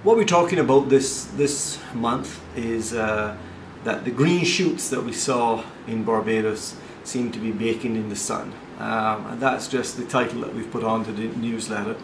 What we're talking about this month is that the green shoots that we saw in Barbados seem to be baking in the sun, and that's just the title that we've put onto the newsletter.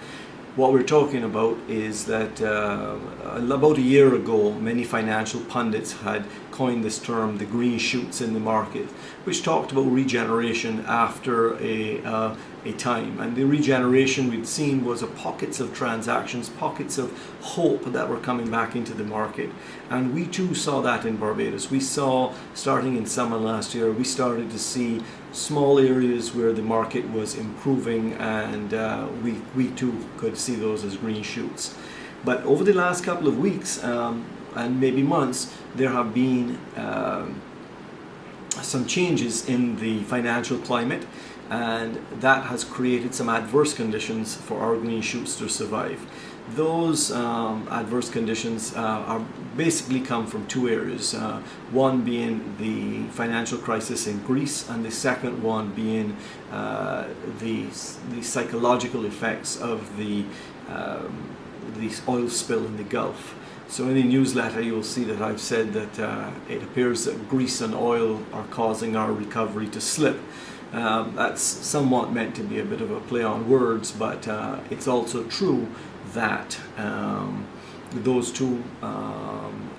What we're talking about is that about a year ago, many financial pundits had coined this term, the green shoots in the market, which talked about regeneration after a time. And the regeneration we'd seen was pockets of transactions, pockets of hope that were coming back into the market. And we too saw that in Barbados. We saw, starting in summer last year, we started to see small areas where the market was improving, and we too could see those as green shoots. But over the last couple of weeks and maybe months, there have been some changes in the financial climate, and that has created some adverse conditions for our green shoots to survive. Those adverse conditions are basically come from two areas. One being the financial crisis in Greece, and the second one being the psychological effects of the oil spill in the Gulf. So in the newsletter you'll see that I've said that it appears that Greece and oil are causing our recovery to slip. That's somewhat meant to be a bit of a play on words, but it's also true that those two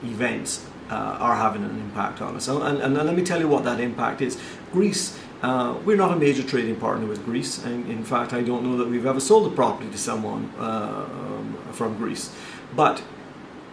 events are having an impact on us. And let me tell you what that impact is. Greece, we're not a major trading partner with Greece, and in fact I don't know that we've ever sold a property to someone from Greece. But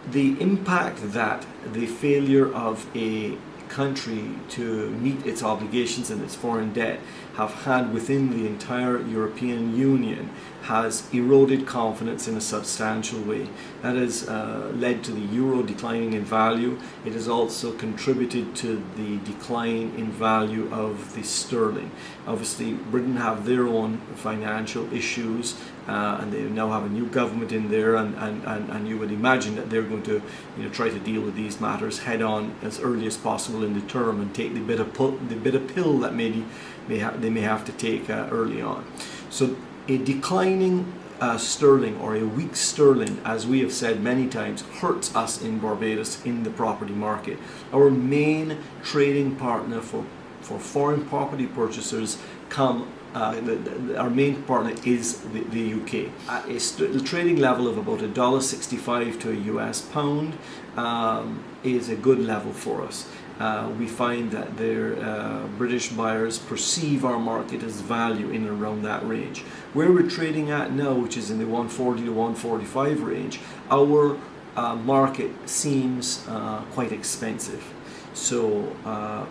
the impact that the failure of a country to meet its obligations and its foreign debt have had within the entire European Union has eroded confidence in a substantial way. That has led to the euro declining in value. It has also contributed to the decline in value of the sterling. Obviously, Britain have their own financial issues, and they now have a new government in there, and you would imagine that they're going to try to deal with these matters head on as early as possible in the term, and take the bit of pill that they may have to take early on. So a declining sterling, or a weak sterling, as we have said many times, hurts us in Barbados in the property market. Our main trading partner for foreign property purchasers our main partner is the UK. At a trading level of about $1.65 to a US pound is a good level for us. We find that their British buyers perceive our market as value in and around that range. Where we're trading at now, which is in the 140 to 145 range, our market seems quite expensive. So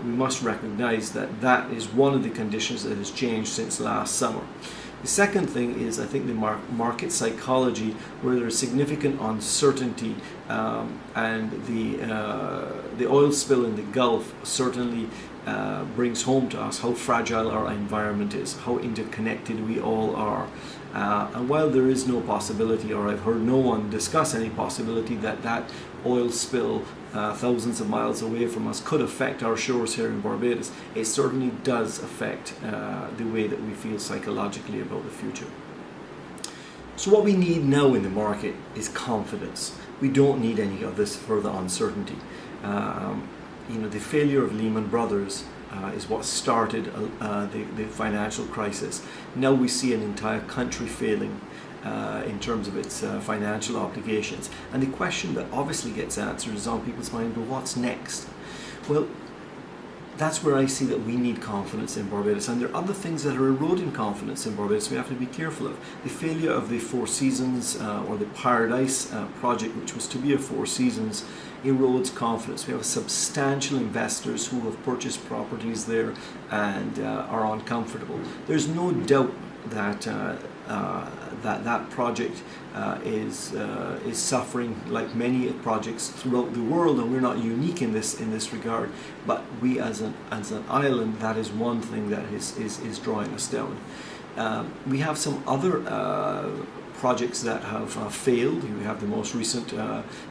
we must recognize that that is one of the conditions that has changed since last summer. The second thing is, I think, the market psychology, where there's significant uncertainty, and the oil spill in the Gulf certainly brings home to us how fragile our environment is, how interconnected we all are. And while there is no possibility, or I've heard no one discuss any possibility, that oil spill thousands of miles away from us could affect our shores here in Barbados, it certainly does affect the way that we feel psychologically about the future. So what we need now in the market is confidence. We don't need any of this further uncertainty. The failure of Lehman Brothers is what started the financial crisis. Now we see an entire country failing in terms of its financial obligations. And the question that obviously gets answered is on people's mind, but what's next? Well, that's where I see that we need confidence in Barbados, and there are other things that are eroding confidence in Barbados we have to be careful of. The failure of the Four Seasons or the Paradise project, which was to be a Four Seasons, erodes confidence. We have substantial investors who have purchased properties there and are uncomfortable. There's no doubt that that project is suffering, like many projects throughout the world, and we're not unique in this regard. But we, as an island, that is one thing that is drawing us down. We have some other projects that have failed. We have the most recent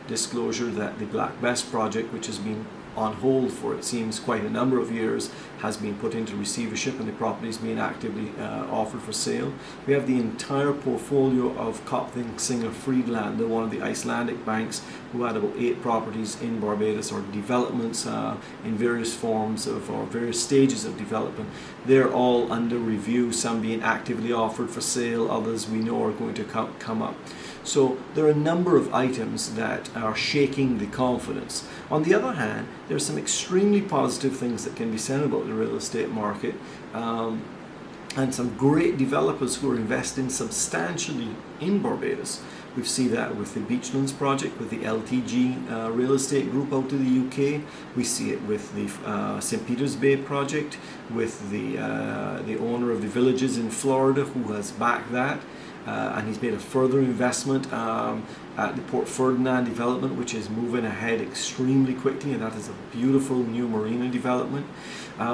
disclosure that the Black Bess project, which has been on hold for it seems quite a number of years has been put into receivership, and the property is being actively offered for sale. We have the entire portfolio of Copthing Friedland, one of the Icelandic banks, who had about 8 properties in Barbados, or developments in various forms of, or various stages of development. They're all under review, some being actively offered for sale, others we know are going to come up. So there are a number of items that are shaking the confidence. On the other hand, there are some extremely positive things that can be said about the real estate market, and some great developers who are investing substantially in Barbados. We see that with the Beachlands project, with the LTG real estate group out to the UK. We see it with the St. Peters Bay project, with the owner of the Villages in Florida, who has backed that. And he's made a further investment at the Port Ferdinand development, which is moving ahead extremely quickly, and that is a beautiful new marina development.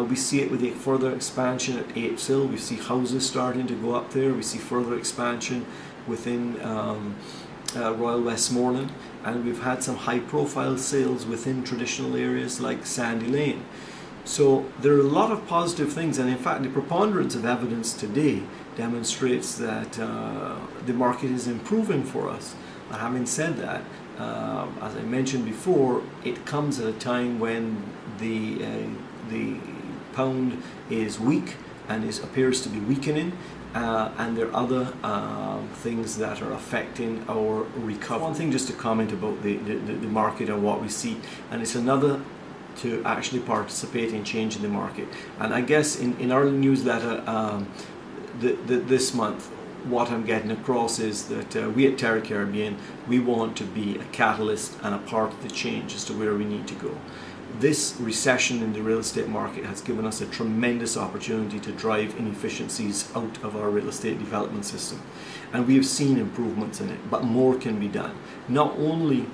We see it with a further expansion at Apes Hill. We see houses starting to go up there. We see further expansion within Royal Westmoreland, and we've had some high-profile sales within traditional areas like Sandy Lane. So there are a lot of positive things, and in fact the preponderance of evidence today demonstrates that the market is improving for us. But having said that, as I mentioned before, it comes at a time when the pound is weak and appears to be weakening, and there are other things that are affecting our recovery. One thing just to comment about the market and what we see, and it's another to actually participate in changing the market. And I guess in our newsletter this month, what I'm getting across is that we at Terra Caribbean, we want to be a catalyst and a part of the change as to where we need to go. This recession in the real estate market has given us a tremendous opportunity to drive inefficiencies out of our real estate development system, and we have seen improvements in it, but more can be done, not only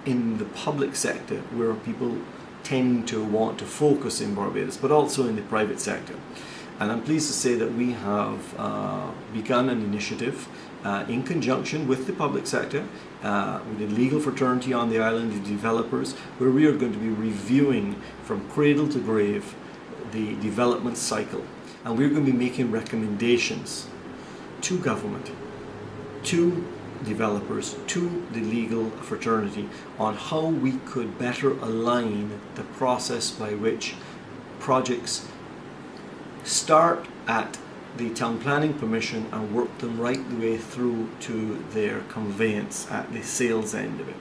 in the public sector where people tend to want to focus in Barbados, but also in the private sector. And I'm pleased to say that we have begun an initiative in conjunction with the public sector, with the legal fraternity on the island, the developers, where we are going to be reviewing from cradle to grave the development cycle. And we're going to be making recommendations to government, to developers, to the legal fraternity, on how we could better align the process by which projects start at the town planning permission and work them right the way through to their conveyance at the sales end of it.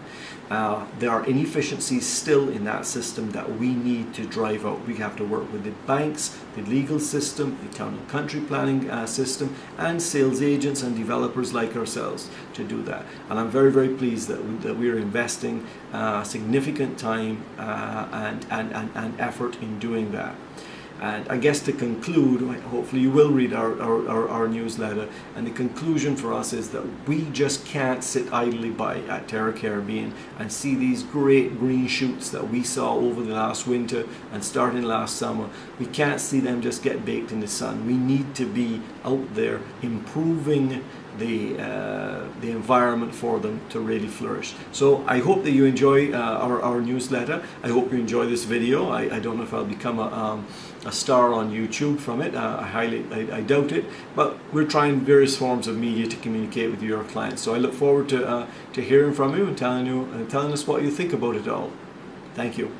There are inefficiencies still in that system that we need to drive out. We have to work with the banks, the legal system, the town and country planning system, and sales agents and developers like ourselves to do that. And I'm very, very pleased that we are investing significant time and effort in doing that. And I guess to conclude, hopefully you will read our newsletter, and the conclusion for us is that we just can't sit idly by at Terra Caribbean and see these great green shoots that we saw over the last winter and starting last summer. We can't see them just get baked in the sun. We need to be out there improving the environment for them to really flourish. So I hope that you enjoy our newsletter. I hope you enjoy this video. I don't know if I'll become a star on YouTube from it. I doubt it, but we're trying various forms of media to communicate with your clients. So I look forward to hearing from you and telling us what you think about it all. Thank you.